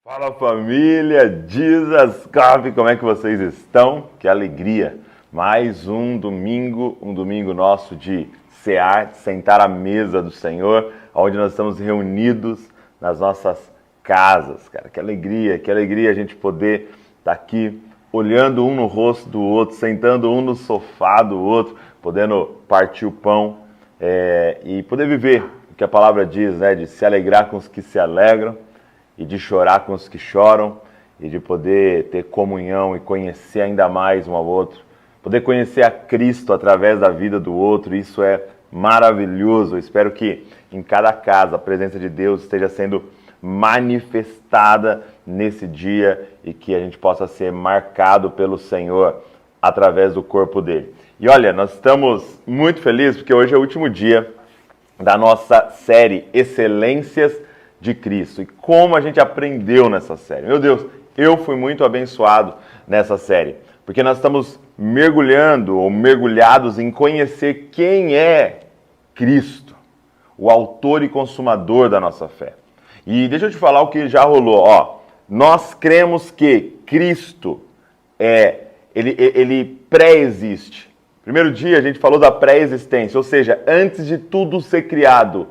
Fala família, Jesus Coffee, como é que vocês estão? Que alegria! Mais um domingo nosso de cear, de sentar à mesa do Senhor, onde nós estamos reunidos nas nossas casas, cara. Que alegria a gente poder estar aqui olhando um no rosto do outro, sentando um no sofá do outro, podendo partir o pão e poder viver o que a palavra diz, né? De se alegrar com os que se alegram e de chorar com os que choram, e de poder ter comunhão e conhecer ainda mais um ao outro, poder conhecer a Cristo através da vida do outro. Isso é maravilhoso. Eu espero que em cada casa a presença de Deus esteja sendo manifestada nesse dia e que a gente possa ser marcado pelo Senhor através do corpo dele. E olha, nós estamos muito felizes porque hoje é o último dia da nossa série Excelências de Cristo. E como a gente aprendeu nessa série. Meu Deus, eu fui muito abençoado nessa série, porque nós estamos mergulhando ou mergulhados em conhecer quem é Cristo, o autor e consumador da nossa fé. E deixa eu te falar o que já rolou. Nós cremos que Cristo ele pré-existe. Primeiro dia a gente falou da pré-existência, ou seja, antes de tudo ser criado,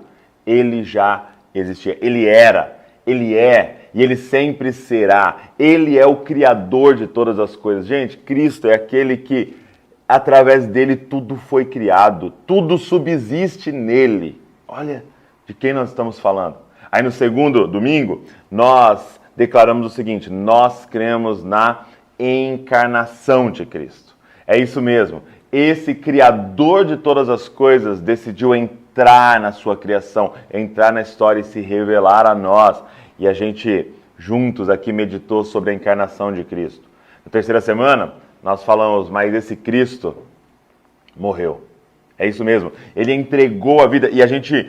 ele já existia. Ele era, ele é e ele sempre será. Ele é o Criador de todas as coisas. Gente, Cristo é aquele que, através dele, tudo foi criado. Tudo subsiste nele. Olha de quem nós estamos falando. Aí no segundo domingo, nós declaramos o seguinte: nós cremos na encarnação de Cristo. É isso mesmo. Esse Criador de todas as coisas decidiu entrar na sua criação, entrar na história e se revelar a nós. E a gente, juntos aqui, meditou sobre a encarnação de Cristo. Na terceira semana, nós falamos, mas esse Cristo morreu. É isso mesmo. Ele entregou a vida e a gente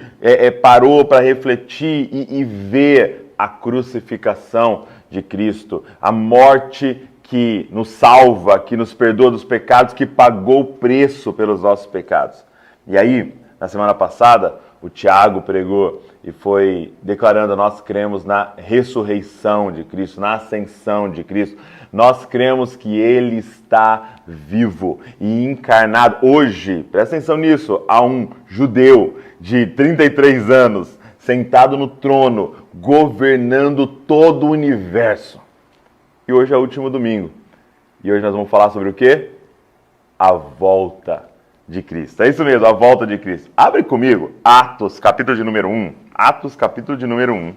parou para refletir e ver a crucificação de Cristo, a morte que nos salva, que nos perdoa dos pecados, que pagou o preço pelos nossos pecados. E aí, na semana passada, o Tiago pregou e foi declarando: nós cremos na ressurreição de Cristo, na ascensão de Cristo. Nós cremos que Ele está vivo e encarnado. Hoje, presta atenção nisso, há um judeu de 33 anos sentado no trono, governando todo o universo. E hoje é o último domingo. E hoje nós vamos falar sobre o quê? A volta de Cristo. É isso mesmo, a volta de Cristo. Abre comigo Atos, capítulo de número 1. Atos, capítulo de número 1.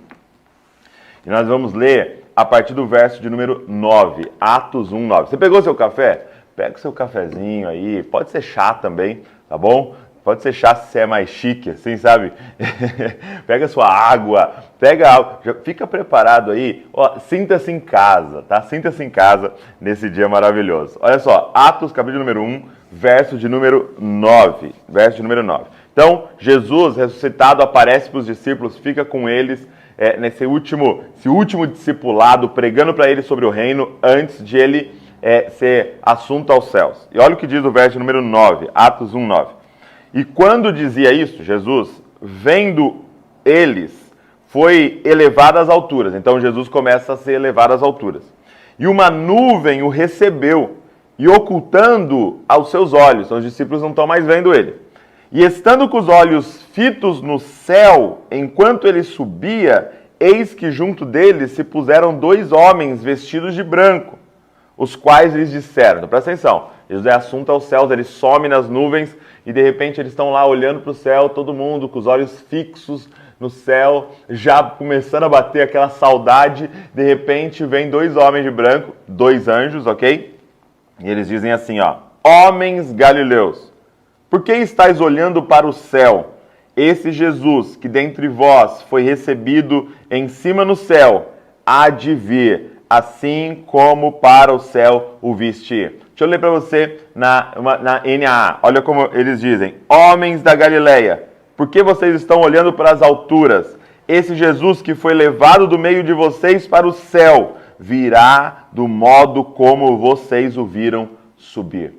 E nós vamos ler a partir do verso de número 9. Atos 1, 9. Você pegou seu café? Pega o seu cafezinho aí. Pode ser chá também, tá bom? Pode ser chá se você é mais chique, assim, sabe? Pega sua água, pega água, já fica preparado aí. Sinta-se em casa, tá? Sinta-se em casa nesse dia maravilhoso. Olha só, Atos, capítulo número 1, verso de número 9. Verso de número 9. Então, Jesus, ressuscitado, aparece para os discípulos, fica com eles nesse último discipulado, pregando para eles sobre o reino, antes de ele ser assunto aos céus. E olha o que diz o verso de número 9, Atos 1, 9. E quando dizia isso, Jesus, vendo eles, foi elevado às alturas. Então Jesus começa a ser elevado às alturas. E uma nuvem o recebeu, e ocultando aos seus olhos. Então os discípulos não estão mais vendo ele. E estando com os olhos fitos no céu, enquanto ele subia, eis que junto deles se puseram dois homens vestidos de branco, os quais lhes disseram, então presta atenção, Jesus é assunto aos céus, ele some nas nuvens e de repente eles estão lá olhando para o céu, todo mundo com os olhos fixos no céu, já começando a bater aquela saudade. De repente vem dois homens de branco, dois anjos, ok? E eles dizem assim, homens galileus, por que estáis olhando para o céu? Esse Jesus que dentre vós foi recebido em cima no céu, há de vir, assim como para o céu o viste ir. Deixa eu ler para você na NAA. Olha como eles dizem. Homens da Galileia, por que vocês estão olhando para as alturas? Esse Jesus que foi levado do meio de vocês para o céu, virá do modo como vocês o viram subir.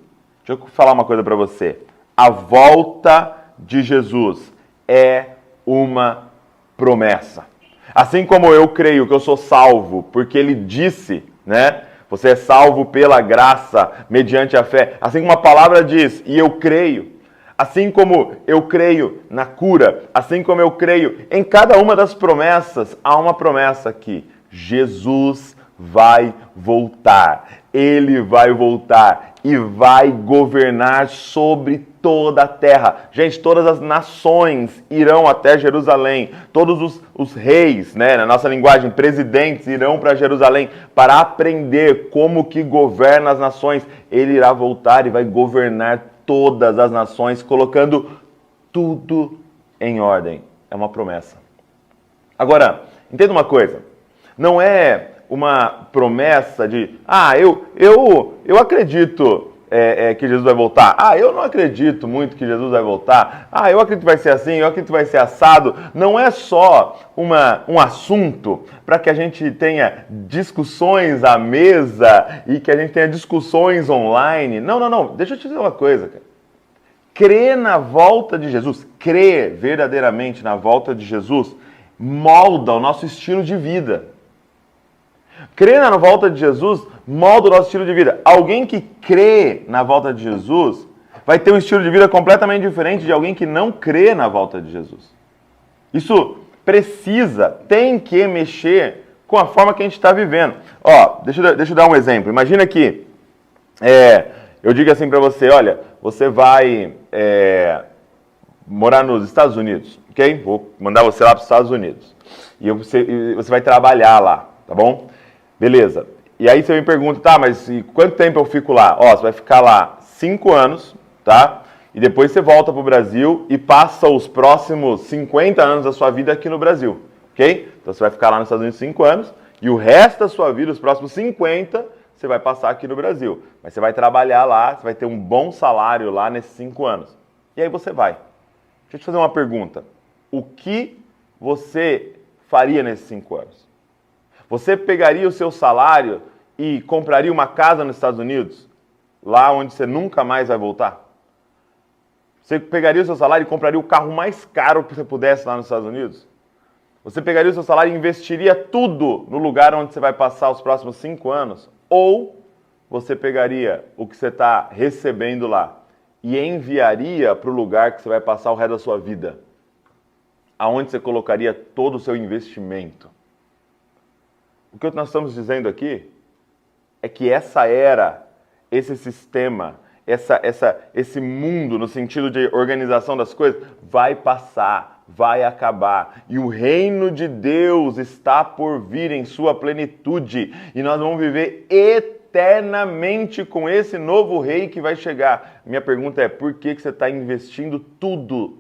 Deixa eu falar uma coisa para você. A volta de Jesus é uma promessa. Assim como eu creio que eu sou salvo, porque ele disse, né? Você é salvo pela graça, mediante a fé. Assim como a palavra diz, e eu creio. Assim como eu creio na cura, assim como eu creio em cada uma das promessas, há uma promessa aqui. Jesus vai voltar. Ele vai voltar e vai governar sobre toda a terra. Gente, todas as nações irão até Jerusalém. Todos os reis, né, na nossa linguagem, presidentes, irão para Jerusalém para aprender como que governa as nações. Ele irá voltar e vai governar todas as nações, colocando tudo em ordem. É uma promessa. Agora, entenda uma coisa. Não é uma promessa de, eu acredito que Jesus vai voltar. Eu não acredito muito que Jesus vai voltar. Eu acredito que vai ser assim, eu acredito que vai ser assado. Não é só um assunto para que a gente tenha discussões à mesa e que a gente tenha discussões online. Não. Deixa eu te dizer uma coisa, cara. Crer na volta de Jesus, crer verdadeiramente na volta de Jesus, molda o nosso estilo de vida. Crer na volta de Jesus molda o nosso estilo de vida. Alguém que crê na volta de Jesus vai ter um estilo de vida completamente diferente de alguém que não crê na volta de Jesus. Isso tem que mexer com a forma que a gente está vivendo. Deixa eu dar um exemplo. Imagina que eu digo assim para você, olha, você vai morar nos Estados Unidos, ok? Vou mandar você lá para os Estados Unidos. E você vai trabalhar lá, tá bom? Beleza. E aí você me pergunta, tá, mas quanto tempo eu fico lá? Você vai ficar lá 5 anos, tá? E depois você volta para o Brasil e passa os próximos 50 anos da sua vida aqui no Brasil, ok? Então você vai ficar lá nos Estados Unidos 5 anos e o resto da sua vida, os próximos 50, você vai passar aqui no Brasil. Mas você vai trabalhar lá, você vai ter um bom salário lá nesses 5 anos. E aí você vai. Deixa eu te fazer uma pergunta. O que você faria nesses 5 anos? Você pegaria o seu salário e compraria uma casa nos Estados Unidos? Lá onde você nunca mais vai voltar? Você pegaria o seu salário e compraria o carro mais caro que você pudesse lá nos Estados Unidos? Você pegaria o seu salário e investiria tudo no lugar onde você vai passar os próximos 5 anos? Ou você pegaria o que você está recebendo lá e enviaria para o lugar que você vai passar o resto da sua vida? Aonde você colocaria todo o seu investimento? O que nós estamos dizendo aqui é que essa era, esse sistema, esse mundo, no sentido de organização das coisas, vai passar, vai acabar. E o reino de Deus está por vir em sua plenitude. E nós vamos viver eternamente com esse novo rei que vai chegar. Minha pergunta é, por que você está investindo tudo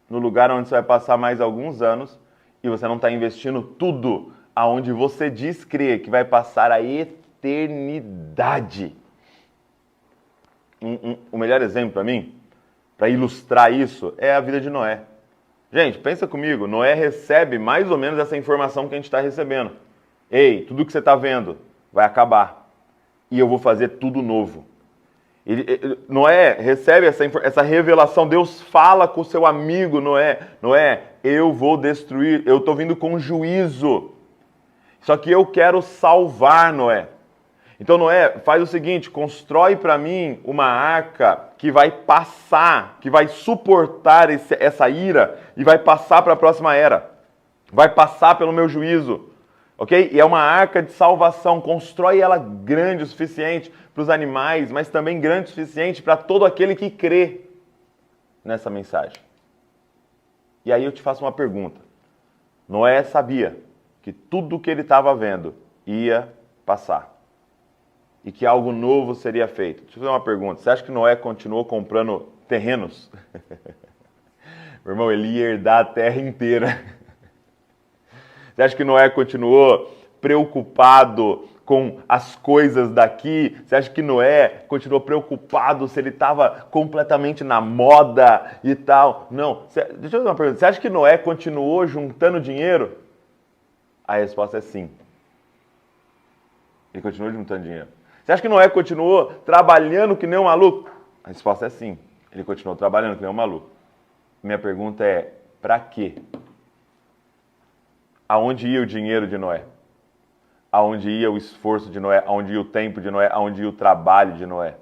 no lugar onde você vai passar mais alguns anos e você não está investindo tudo aonde você diz crer que vai passar a eternidade? O melhor exemplo para mim, para ilustrar isso, é a vida de Noé. Gente, pensa comigo, Noé recebe mais ou menos essa informação que a gente está recebendo. Ei, tudo que você está vendo vai acabar e eu vou fazer tudo novo. Noé recebe essa revelação, Deus fala com o seu amigo Noé, eu vou destruir, eu estou vindo com juízo. Só que eu quero salvar Noé. Então Noé faz o seguinte, constrói para mim uma arca que vai passar, que vai suportar essa ira e vai passar para a próxima era. Vai passar pelo meu juízo. Ok? E é uma arca de salvação. Constrói ela grande o suficiente para os animais, mas também grande o suficiente para todo aquele que crê nessa mensagem. E aí eu te faço uma pergunta. Noé sabia que tudo o que ele estava vendo ia passar e que algo novo seria feito. Deixa eu fazer uma pergunta. Você acha que Noé continuou comprando terrenos? Meu irmão, ele ia herdar a terra inteira. Você acha que Noé continuou preocupado com as coisas daqui? Você acha que Noé continuou preocupado se ele estava completamente na moda e tal? Não. Deixa eu fazer uma pergunta. Você acha que Noé continuou juntando dinheiro? A resposta é sim. Ele continuou juntando dinheiro. Você acha que Noé continuou trabalhando que nem um maluco? A resposta é sim. Ele continuou trabalhando que nem um maluco. Minha pergunta é, para quê? Aonde ia o dinheiro de Noé? Aonde ia o esforço de Noé? Aonde ia o tempo de Noé? Aonde ia o trabalho de Noé?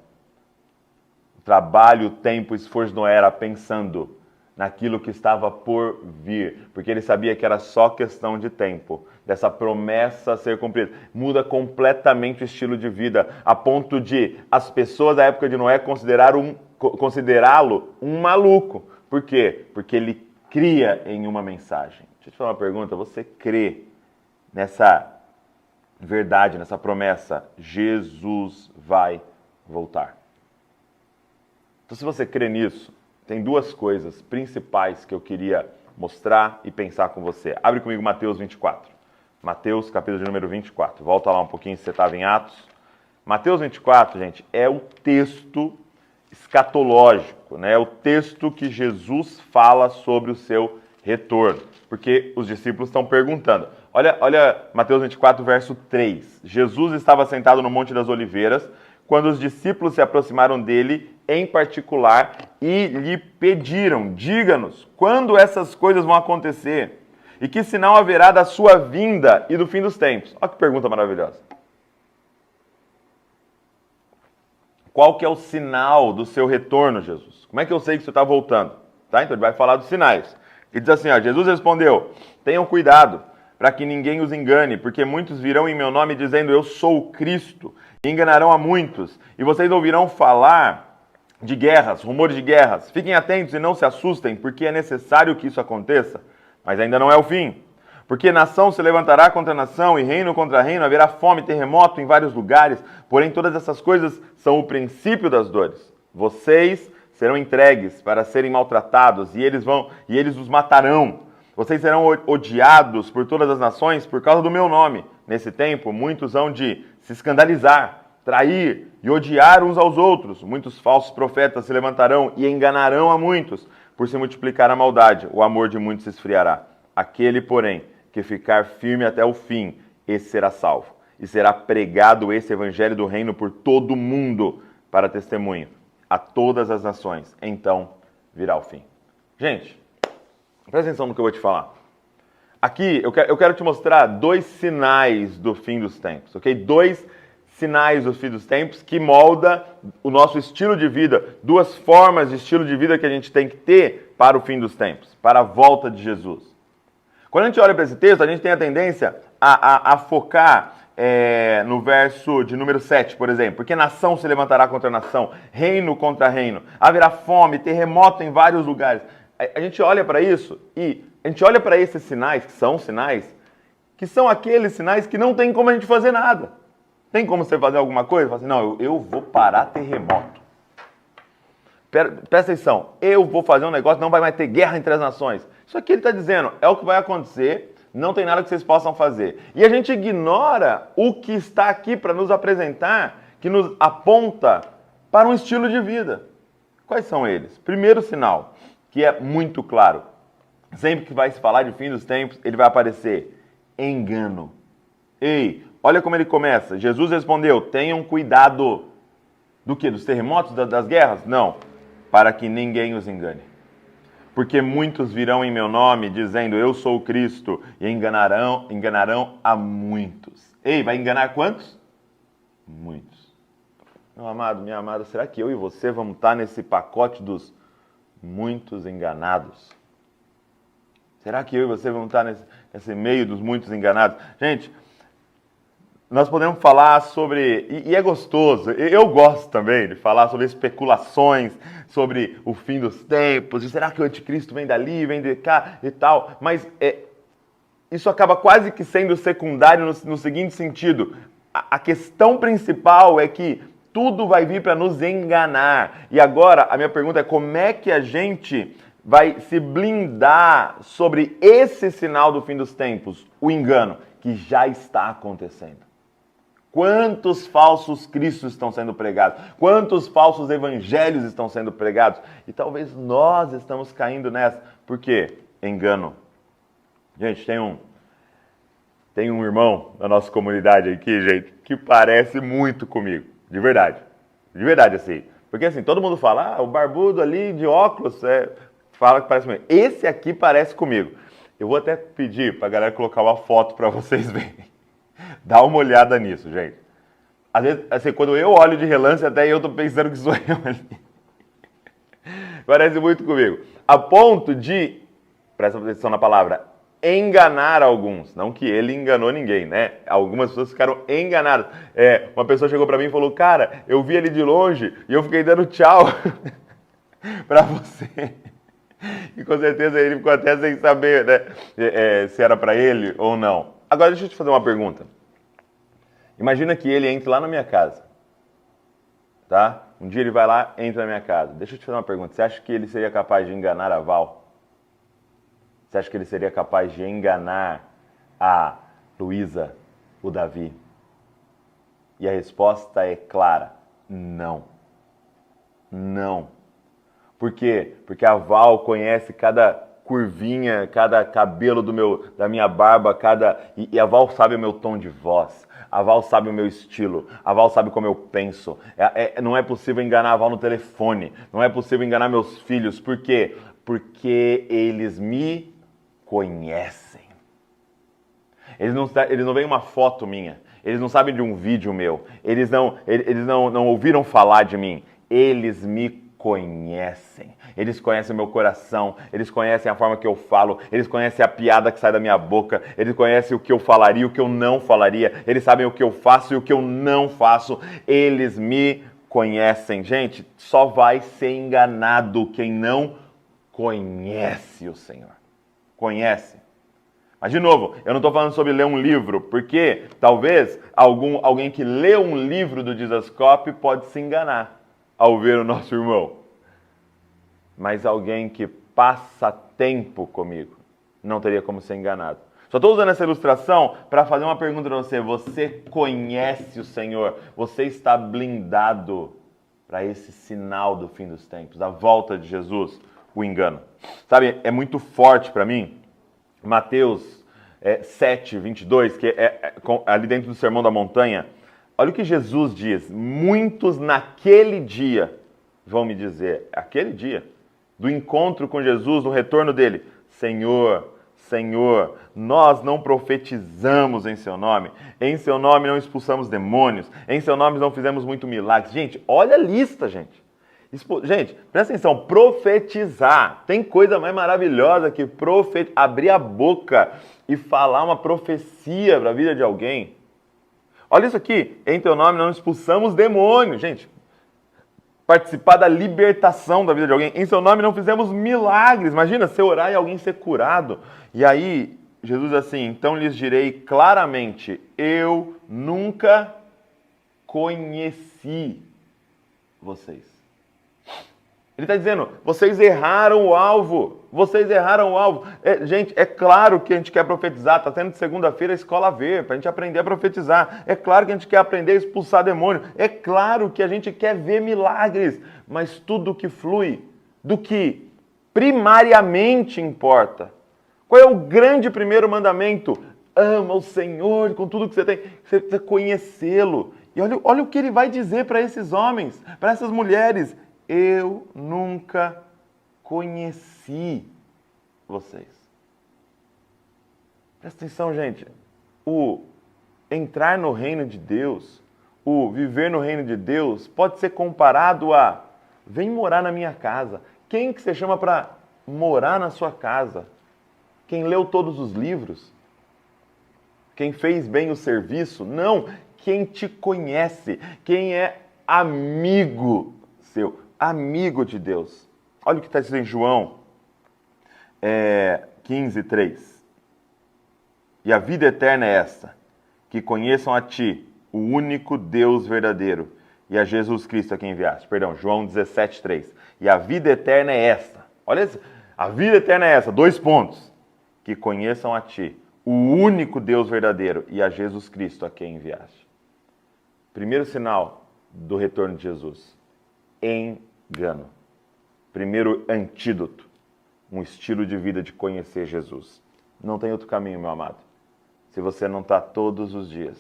O trabalho, o tempo, o esforço de Noé era pensando naquilo que estava por vir, porque ele sabia que era só questão de tempo, dessa promessa ser cumprida. Muda completamente o estilo de vida, a ponto de as pessoas da época de Noé considerá-lo um maluco. Por quê? Porque ele cria em uma mensagem. Deixa eu te fazer uma pergunta, você crê nessa verdade, nessa promessa? Jesus vai voltar. Então, se você crê nisso, tem duas coisas principais que eu queria mostrar e pensar com você. Abre comigo Mateus 24. Mateus, capítulo de número 24. Volta lá um pouquinho se você estava em Atos. Mateus 24, gente, é o texto escatológico, né? É o texto que Jesus fala sobre o seu retorno. Porque os discípulos estão perguntando. Olha Mateus 24, verso 3. Jesus estava sentado no Monte das Oliveiras, quando os discípulos se aproximaram dele em particular e lhe pediram: diga-nos, quando essas coisas vão acontecer? E que sinal haverá da sua vinda e do fim dos tempos? Olha que pergunta maravilhosa. Qual que é o sinal do seu retorno, Jesus? Como é que eu sei que você está voltando? Tá? Então ele vai falar dos sinais. Ele diz assim, ó, Jesus respondeu: tenham cuidado para que ninguém os engane, porque muitos virão em meu nome dizendo eu sou o Cristo, e enganarão a muitos. E vocês ouvirão falar de guerras, rumores de guerras. Fiquem atentos e não se assustem, porque é necessário que isso aconteça, mas ainda não é o fim. Porque nação se levantará contra nação e reino contra reino, haverá fome e terremoto em vários lugares, porém todas essas coisas são o princípio das dores. Vocês serão entregues para serem maltratados e eles os matarão. Vocês serão odiados por todas as nações por causa do meu nome. Nesse tempo, muitos hão de se escandalizar, trair e odiar uns aos outros. Muitos falsos profetas se levantarão e enganarão a muitos. Por se multiplicar a maldade, o amor de muitos se esfriará. Aquele, porém, que ficar firme até o fim, esse será salvo. E será pregado esse evangelho do reino por todo o mundo para testemunho a todas as nações. Então virá o fim. Gente, presta atenção no que eu vou te falar. Aqui eu quero te mostrar dois sinais do fim dos tempos, ok? Dois sinais do fim dos tempos que molda o nosso estilo de vida, duas formas de estilo de vida que a gente tem que ter para o fim dos tempos, para a volta de Jesus. Quando a gente olha para esse texto, a gente tem a tendência a focar no verso de número 7, por exemplo. Porque nação se levantará contra nação, reino contra reino, haverá fome, terremoto em vários lugares. A gente olha para isso e a gente olha para esses sinais, que são aqueles sinais que não tem como a gente fazer nada. Tem como você fazer alguma coisa? Fala assim, não, eu vou parar terremoto. Presta atenção, eu vou fazer um negócio, não vai mais ter guerra entre as nações. Isso aqui ele está dizendo, é o que vai acontecer, não tem nada que vocês possam fazer. E a gente ignora o que está aqui para nos apresentar, que nos aponta para um estilo de vida. Quais são eles? Primeiro sinal, que é muito claro. Sempre que vai se falar de fim dos tempos, ele vai aparecer engano. Ei, olha como ele começa. Jesus respondeu, tenham cuidado. Do quê? Dos terremotos, das guerras? Não, para que ninguém os engane. Porque muitos virão em meu nome, dizendo, eu sou o Cristo, e enganarão a muitos. Ei, vai enganar quantos? Muitos. Meu amado, minha amada, será que eu e você vamos estar nesse pacote dos muitos enganados? Será que eu e você vamos estar nesse meio dos muitos enganados? Gente, nós podemos falar sobre, e é gostoso, eu gosto também de falar sobre especulações, sobre o fim dos tempos, e será que o anticristo vem dali, vem de cá e tal, mas isso acaba quase que sendo secundário no seguinte sentido, a questão principal é que tudo vai vir para nos enganar, e agora a minha pergunta é como é que a gente vai se blindar sobre esse sinal do fim dos tempos, o engano, que já está acontecendo. Quantos falsos cristos estão sendo pregados? Quantos falsos evangelhos estão sendo pregados? E talvez nós estamos caindo nessa. Por quê? Engano. Gente, tem um irmão da nossa comunidade aqui, gente, que parece muito comigo. De verdade. De verdade, assim. Porque assim, todo mundo fala, o barbudo ali de óculos, fala que parece comigo. Esse aqui parece comigo. Eu vou até pedir pra galera colocar uma foto para vocês verem. Dá uma olhada nisso, gente. Às vezes, assim, quando eu olho de relance, até eu tô pensando que sou eu ali. Parece muito comigo. A ponto de, presta atenção na palavra, enganar alguns. Não que ele enganou ninguém, né? Algumas pessoas ficaram enganadas. Uma pessoa chegou pra mim e falou, cara, eu vi ele de longe e eu fiquei dando tchau pra você. E com certeza ele ficou até sem saber, né, se era pra ele ou não. Agora deixa eu te fazer uma pergunta. Imagina que ele entre lá na minha casa, tá? Um dia ele vai lá, entra na minha casa. Deixa eu te fazer uma pergunta. Você acha que ele seria capaz de enganar a Val? Você acha que ele seria capaz de enganar a Luísa, o Davi? E a resposta é clara: não. Não. Por quê? Porque a Val conhece cada curvinha, cada cabelo da minha barba, e a Val sabe o meu tom de voz. A Val sabe o meu estilo. A Val sabe como eu penso. Não é possível enganar a Val no telefone. Não é possível enganar meus filhos. Por quê? Porque eles me conhecem. Eles não veem uma foto minha. Eles não sabem de um vídeo meu. Eles não ouviram falar de mim. Eles me conhecem. Eles conhecem o meu coração. Eles conhecem a forma que eu falo. Eles conhecem a piada que sai da minha boca. Eles conhecem o que eu falaria e o que eu não falaria. Eles sabem o que eu faço e o que eu não faço. Eles me conhecem. Gente, só vai ser enganado quem não conhece o Senhor. Conhece. Mas, de novo, eu não estou falando sobre ler um livro, porque talvez alguém que lê um livro do Jesus Cop pode se enganar ao ver o nosso irmão. Mas alguém que passa tempo comigo não teria como ser enganado. Só estou usando essa ilustração para fazer uma pergunta para você. Você conhece o Senhor? Você está blindado para esse sinal do fim dos tempos, a volta de Jesus, o engano? Sabe, é muito forte para mim. Mateus 7, 22, que ali dentro do Sermão da Montanha. Olha o que Jesus diz. Muitos naquele dia vão me dizer, aquele dia, do encontro com Jesus, no retorno dele: Senhor, Senhor, nós não profetizamos em seu nome não expulsamos demônios, em seu nome não fizemos muito milagres. Gente, olha a lista, gente. Gente, presta atenção, profetizar. Tem coisa mais maravilhosa que abrir a boca e falar uma profecia para a vida de alguém. Olha isso aqui, em teu nome não expulsamos demônios. Gente, participar da libertação da vida de alguém. Em seu nome não fizemos milagres. Imagina, você orar e alguém ser curado. E aí, Jesus diz assim: então lhes direi claramente, eu nunca conheci vocês. Ele está dizendo, vocês erraram o alvo. Vocês erraram o alvo. Gente, é claro que a gente quer profetizar. Está tendo de segunda-feira a escola ver, para a gente aprender a profetizar. É claro que a gente quer aprender a expulsar demônio. É claro que a gente quer ver milagres. Mas tudo que flui do que primariamente importa. Qual é o grande primeiro mandamento? Ama o Senhor com tudo que você tem. Você precisa conhecê-lo. E olha o que ele vai dizer para esses homens, para essas mulheres. Eu nunca conheci vocês. Presta atenção, gente. O entrar no reino de Deus, o viver no reino de Deus, pode ser comparado a: vem morar na minha casa. Quem que você chama para morar na sua casa? Quem leu todos os livros? Quem fez bem o serviço? Não. Quem te conhece. Quem é amigo seu. Amigo de Deus. Olha o que está escrito em João 15, 3. E a vida eterna é esta, que conheçam a ti, o único Deus verdadeiro, e a Jesus Cristo a quem enviaste. Perdão, João 17, 3. E a vida eterna é esta. Olha isso. A vida eterna é essa. 2 pontos. Que conheçam a ti, o único Deus verdadeiro, e a Jesus Cristo a quem enviaste. Primeiro sinal do retorno de Jesus. Engano. Primeiro antídoto, um estilo de vida de conhecer Jesus. Não tem outro caminho, meu amado. Se você não está todos os dias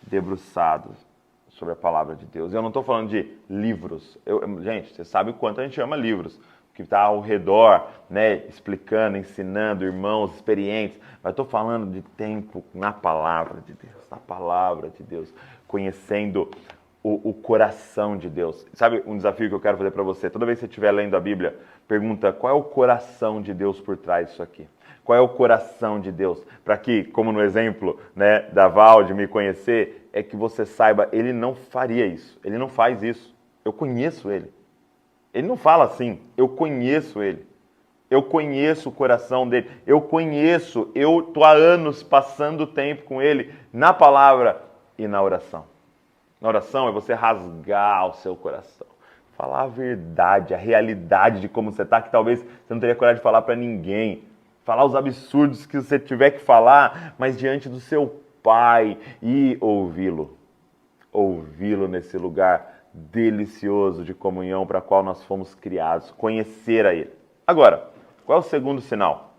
debruçado sobre a palavra de Deus. Eu não estou falando de livros. Gente, você sabe o quanto a gente ama livros. que está ao redor, né, explicando, ensinando, irmãos experientes, mas estou falando de tempo na palavra de Deus, conhecendo o coração de Deus. Sabe um desafio que eu quero fazer para você? Toda vez que você estiver lendo a Bíblia, pergunta qual é o coração de Deus por trás disso aqui. Qual é o coração de Deus? Para que, como no exemplo, né, da Val, de me conhecer, é que você saiba, ele não faria isso, ele não faz isso. Eu conheço ele. Ele não fala assim, eu conheço ele. Eu conheço o coração dele. Eu estou há anos passando tempo com ele na palavra e na oração. Na oração é você rasgar o seu coração. Falar a verdade, a realidade de como você está, que talvez você não teria coragem de falar para ninguém. Falar os absurdos que você tiver que falar, mas diante do seu Pai e ouvi-lo. Ouvi-lo nesse lugar delicioso de comunhão para qual nós fomos criados. Conhecer a Ele. Agora, qual é o segundo sinal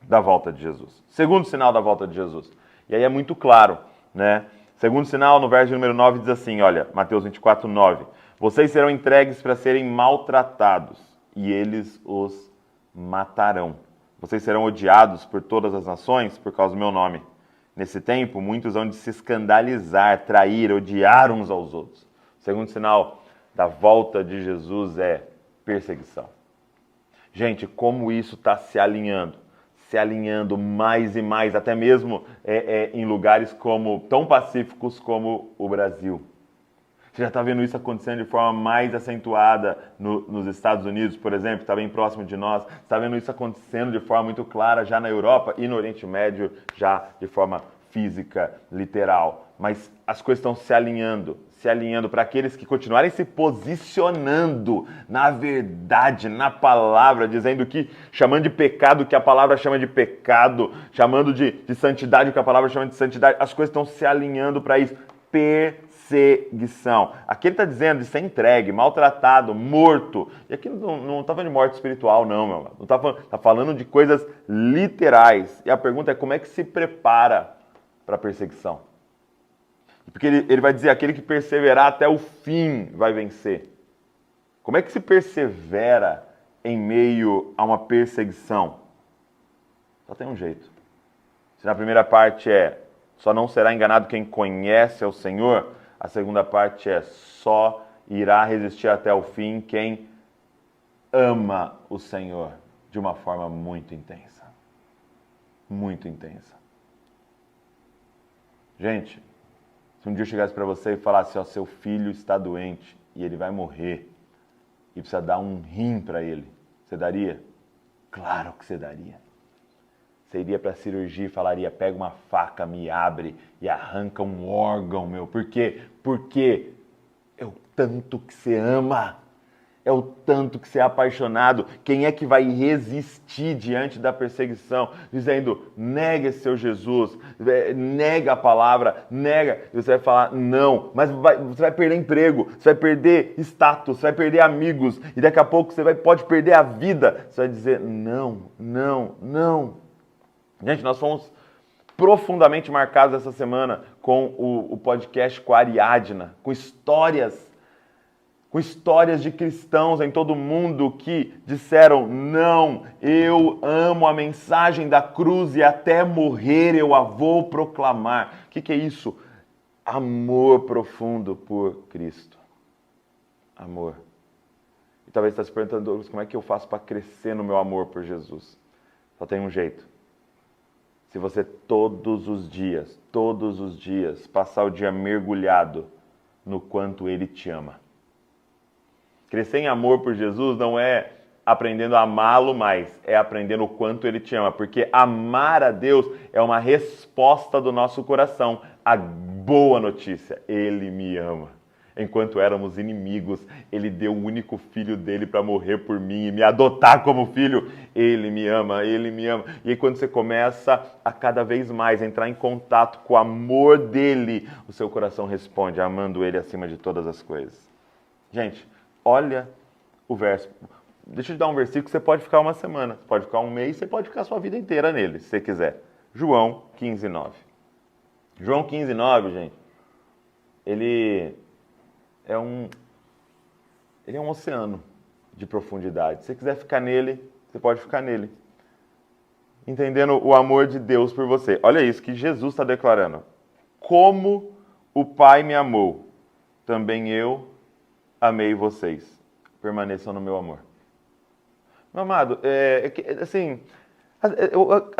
da volta de Jesus? Segundo sinal da volta de Jesus. E aí é muito claro, né? Segundo sinal, no verso número 9, diz assim, olha, Mateus 24, 9. Vocês serão entregues para serem maltratados e eles os matarão. Vocês serão odiados por todas as nações por causa do meu nome. Nesse tempo, muitos hão de se escandalizar, trair, odiar uns aos outros. O segundo sinal da volta de Jesus é perseguição. Gente, como isso está se alinhando mais e mais, até mesmo em lugares tão pacíficos como o Brasil. Você já está vendo isso acontecendo de forma mais acentuada nos Estados Unidos, por exemplo, está bem próximo de nós. Você está vendo isso acontecendo de forma muito clara já na Europa e no Oriente Médio, já de forma física, literal. Mas as coisas estão se alinhando para aqueles que continuarem se posicionando na verdade, na palavra, dizendo que, chamando de pecado o que a palavra chama de pecado, chamando de santidade o que a palavra chama de santidade, as coisas estão se alinhando para isso. Perseguição. Aqui ele está dizendo de ser entregue, maltratado, morto. E aqui não está falando de morte espiritual, não, meu irmão. Não está falando de coisas literais. E a pergunta é como é que se prepara para a perseguição? Porque ele vai dizer, aquele que perseverar até o fim vai vencer. Como é que se persevera em meio a uma perseguição? Só tem um jeito. Se na primeira parte só não será enganado quem conhece ao Senhor, a segunda parte só irá resistir até o fim quem ama o Senhor de uma forma muito intensa. Muito intensa. Gente, se um dia eu chegasse para você e falasse, ó, seu filho está doente e ele vai morrer e precisa dar um rim para ele, você daria? Claro que você daria. Você iria para a cirurgia e falaria, pega uma faca, me abre e arranca um órgão, meu. Por quê? Porque é o tanto que você ama. É o tanto que você é apaixonado. Quem é que vai resistir diante da perseguição? Dizendo, nega esse seu Jesus, nega a palavra, nega. E você vai falar, não. Mas você vai perder emprego, você vai perder status, você vai perder amigos. E daqui a pouco você pode perder a vida. Você vai dizer, não, não, não. Gente, nós fomos profundamente marcados essa semana com o podcast com a Ariadna, com histórias de cristãos em todo o mundo que disseram, não, eu amo a mensagem da cruz e até morrer eu a vou proclamar. O que é isso? Amor profundo por Cristo. Amor. E talvez você está se perguntando, como é que eu faço para crescer no meu amor por Jesus? Só tem um jeito. Se você todos os dias, passar o dia mergulhado no quanto Ele te ama. Crescer em amor por Jesus não é aprendendo a amá-lo mais, é aprendendo o quanto Ele te ama. Porque amar a Deus é uma resposta do nosso coração. A boa notícia, Ele me ama. Enquanto éramos inimigos, Ele deu o único filho dele para morrer por mim e me adotar como filho. Ele me ama, Ele me ama. E aí quando você começa a cada vez mais entrar em contato com o amor dele, o seu coração responde, amando Ele acima de todas as coisas. Gente, olha o verso. Deixa eu te dar um versículo que você pode ficar uma semana, você pode ficar um mês, você pode ficar a sua vida inteira nele, se você quiser. João 15, 9. João 15, 9, gente, ele é um oceano. de profundidade. Se você quiser ficar nele, você pode ficar nele. Entendendo o amor de Deus por você. Olha isso que Jesus está declarando. Como o Pai me amou, também eu amei vocês. Permaneçam no meu amor. Meu amado, assim, às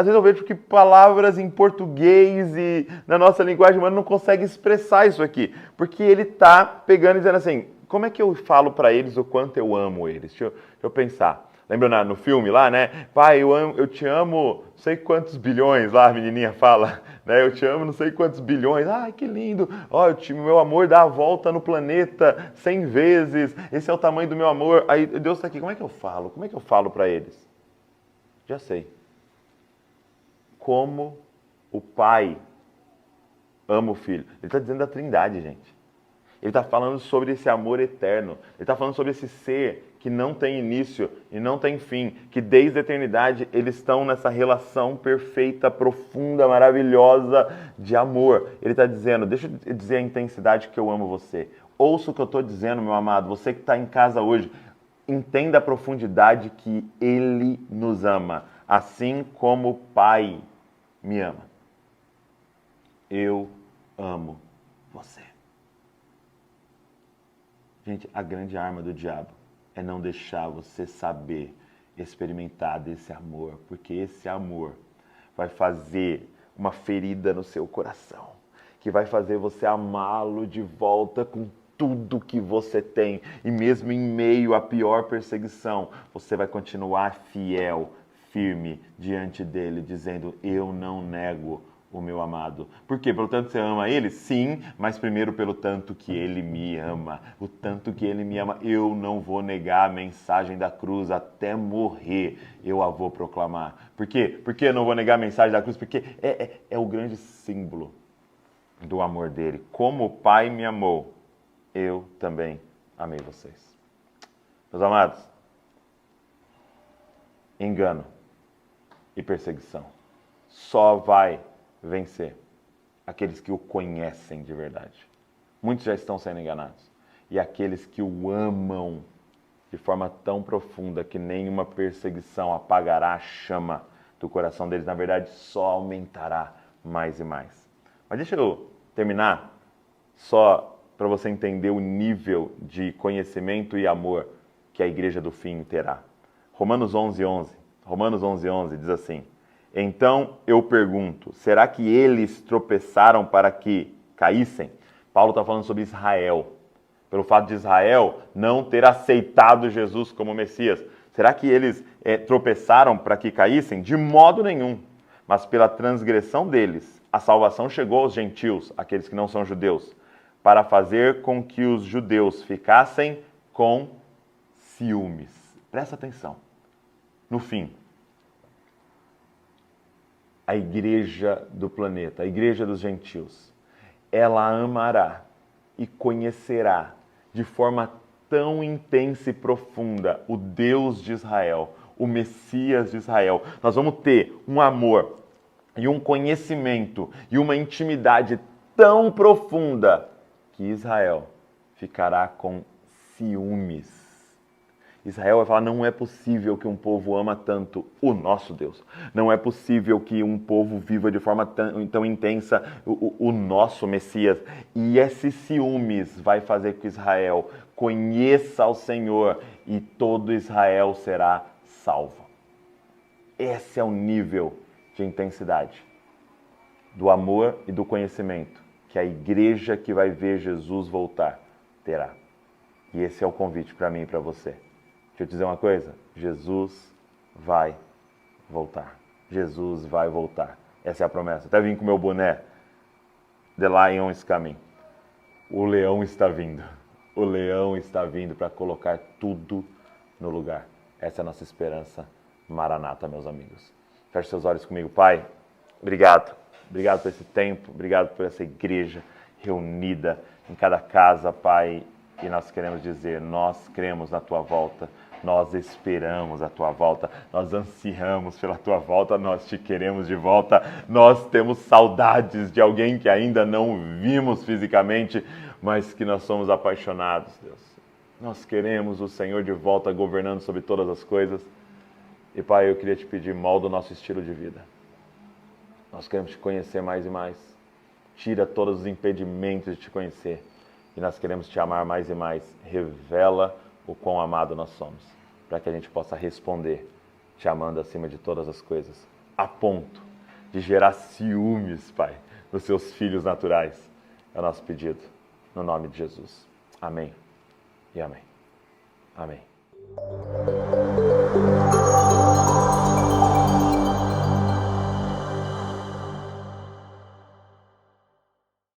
vezes eu vejo que palavras em português e na nossa linguagem humana não conseguem expressar isso aqui. Porque ele está pegando e dizendo assim, como é que eu falo para eles o quanto eu amo eles? Deixa eu pensar. Lembra no filme lá, né? Pai, eu te amo não sei quantos bilhões, lá a menininha fala, né? Eu te amo não sei quantos bilhões. Ai, que lindo. Ó, meu amor dá a volta no planeta 100 vezes. Esse é o tamanho do meu amor. Aí Deus está aqui, como é que eu falo? Como é que eu falo para eles? Já sei. Como o Pai ama o Filho. Ele está dizendo da Trindade, gente. Ele está falando sobre esse amor eterno. Ele está falando sobre esse ser que não tem início e não tem fim. Que desde a eternidade eles estão nessa relação perfeita, profunda, maravilhosa de amor. Ele está dizendo, deixa eu dizer a intensidade que eu amo você. Ouça o que eu estou dizendo, meu amado. Você que está em casa hoje, entenda a profundidade que Ele nos ama. Assim como o Pai me ama. Eu amo você. Gente, a grande arma do diabo é não deixar você saber, experimentar desse amor, porque esse amor vai fazer uma ferida no seu coração, que vai fazer você amá-lo de volta com tudo que você tem. E mesmo em meio à pior perseguição, você vai continuar fiel, firme diante dele, dizendo, eu não nego o meu amado. Por quê? Pelo tanto que você ama ele? Sim, mas primeiro pelo tanto que ele me ama. O tanto que ele me ama, eu não vou negar a mensagem da cruz até morrer. Eu a vou proclamar. Por quê? Por que eu não vou negar a mensagem da cruz? Porque é o grande símbolo do amor dele. Como o Pai me amou, eu também amei vocês. Meus amados, engano e perseguição só vai vencer aqueles que o conhecem de verdade. Muitos já estão sendo enganados. E aqueles que o amam de forma tão profunda que nenhuma perseguição apagará a chama do coração deles. Na verdade, só aumentará mais e mais. Mas deixa eu terminar só para você entender o nível de conhecimento e amor que a igreja do fim terá. Romanos 11:11. Romanos 11:11 diz assim: então eu pergunto, será que eles tropeçaram para que caíssem? Paulo está falando sobre Israel. Pelo fato de Israel não ter aceitado Jesus como Messias. Será que eles tropeçaram para que caíssem? De modo nenhum. Mas pela transgressão deles, a salvação chegou aos gentios, aqueles que não são judeus, para fazer com que os judeus ficassem com ciúmes. Presta atenção. No fim, a igreja do planeta, a igreja dos gentios, ela amará e conhecerá de forma tão intensa e profunda o Deus de Israel, o Messias de Israel. Nós vamos ter um amor e um conhecimento e uma intimidade tão profunda que Israel ficará com ciúmes. Israel vai falar, não é possível que um povo ama tanto o nosso Deus. Não é possível que um povo viva de forma tão intensa o nosso Messias. E esses ciúmes vai fazer com que Israel conheça ao Senhor e todo Israel será salvo. Esse é o nível de intensidade do amor e do conhecimento que a igreja que vai ver Jesus voltar terá. E esse é o convite para mim e para você. Deixa eu te dizer uma coisa, Jesus vai voltar. Jesus vai voltar. Essa é a promessa. Até vim com o meu boné. The Lion is coming. O leão está vindo. O leão está vindo para colocar tudo no lugar. Essa é a nossa esperança. Maranata, meus amigos. Feche seus olhos comigo, Pai. Obrigado. Obrigado por esse tempo. Obrigado por essa igreja reunida em cada casa, Pai. E nós queremos dizer, nós cremos na Tua volta, nós esperamos a Tua volta, nós ansiamos pela Tua volta, nós Te queremos de volta, nós temos saudades de alguém que ainda não vimos fisicamente, mas que nós somos apaixonados, Deus. Nós queremos o Senhor de volta governando sobre todas as coisas. E Pai, eu queria te pedir, molda o nosso estilo de vida. Nós queremos te conhecer mais e mais. Tira todos os impedimentos de te conhecer. E nós queremos te amar mais e mais. Revela o quão amado nós somos, para que a gente possa responder, te amando acima de todas as coisas, a ponto de gerar ciúmes, Pai, nos seus filhos naturais. É o nosso pedido, no nome de Jesus. Amém e amém. Amém.